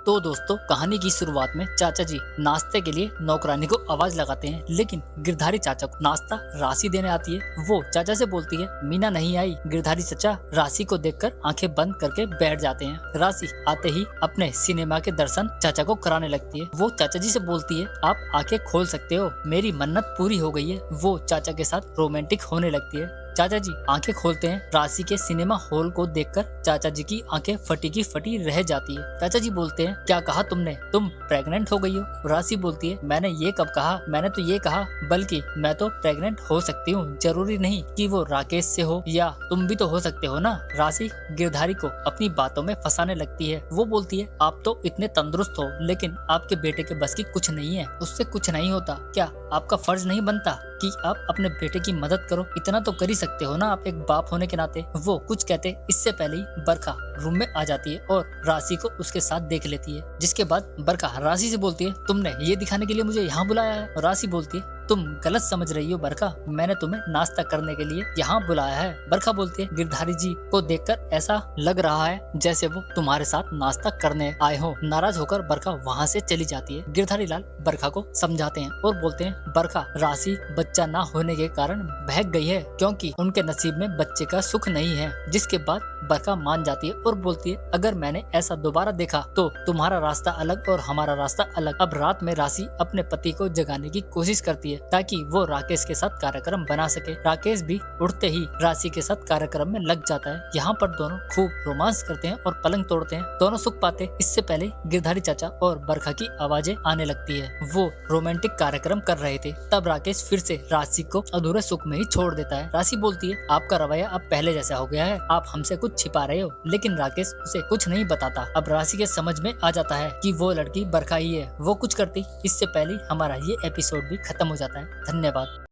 तो दोस्तों, कहानी की शुरुआत में चाचा जी नाश्ते के लिए नौकरानी को आवाज लगाते हैं, लेकिन गिरधारी चाचा को नाश्ता राशि देने आती है। वो चाचा से बोलती है, मीना नहीं आई। गिरधारी चाचा राशि को देखकर आंखें बंद करके बैठ जाते हैं। राशि आते ही अपने सिनेमा के दर्शन चाचा को कराने लगती है। वो चाचा जी से बोलती है, आप आंखें खोल सकते हो, मेरी मन्नत पूरी हो गई है। वो चाचा के साथ रोमांटिक होने लगती है। चाचा जी आंखें खोलते हैं। राशि के सिनेमा हॉल को देखकर चाचा जी की आंखें फटी की फटी रह जाती है। चाचा जी बोलते हैं, क्या कहा तुमने? तुम प्रेग्नेंट हो गई हो? राशि बोलती है, मैंने ये कब कहा? मैंने तो ये कहा बल्कि मैं तो प्रेग्नेंट हो सकती हूँ, जरूरी नहीं कि वो राकेश से हो, या तुम भी तो हो सकते हो ना। राशि गिरधारी को अपनी बातों में फंसाने लगती है। वो बोलती है, आप तो इतने तंदुरुस्त हो, लेकिन आपके बेटे के बस की कुछ नहीं है, उससे कुछ नहीं होता। क्या आपका फर्ज नहीं बनता कि आप अपने बेटे की मदद करो? इतना तो कर ही सकते हो ना आप एक बाप होने के नाते। वो कुछ कहते इससे पहले ही बरखा रूम में आ जाती है और राशि को उसके साथ देख लेती है। जिसके बाद बरखा राशि से बोलती है, तुमने ये दिखाने के लिए मुझे यहाँ बुलाया है? राशि बोलती है, तुम गलत समझ रही हो बरखा, मैंने तुम्हें नाश्ता करने के लिए यहाँ बुलाया है। बरखा बोलती है, गिरधारी जी को देखकर ऐसा लग रहा है जैसे वो तुम्हारे साथ नाश्ता करने आए हो। नाराज होकर बरखा वहाँ से चली जाती है। गिरधारी लाल बरखा को समझाते हैं और बोलते हैं, बरखा, राशि बच्चा ना होने के कारण बहक गई है, क्योंकि उनके नसीब में बच्चे का सुख नहीं है। जिसके बाद बरखा मान जाती है और बोलती है, अगर मैंने ऐसा दोबारा देखा तो तुम्हारा रास्ता अलग और हमारा रास्ता अलग। अब रात में राशि अपने पति को जगाने की कोशिश करती है ताकि वो राकेश के साथ कार्यक्रम बना सके। राकेश भी उठते ही राशि के साथ कार्यक्रम में लग जाता है। यहाँ पर दोनों खूब रोमांस करते हैं और पलंग तोड़ते हैं। दोनों सुख पाते। इससे पहले गिरधारी चाचा और बरखा की आवाजें आने लगती है। वो रोमांटिक कार्यक्रम कर रहे थे, तब राकेश फिर से राशि को अधूरे सुख में ही छोड़ देता है। राशि बोलती है, आपका रवैया अब पहले जैसा हो गया है, आप हमसे कुछ छिपा रहे हो। लेकिन राकेश उसे कुछ नहीं बताता। अब राशि के समझ में आ जाता है कि वो लड़की बरखा ही है। वो कुछ करती इससे पहले हमारा ये एपिसोड भी खत्म हो जाता है। धन्यवाद।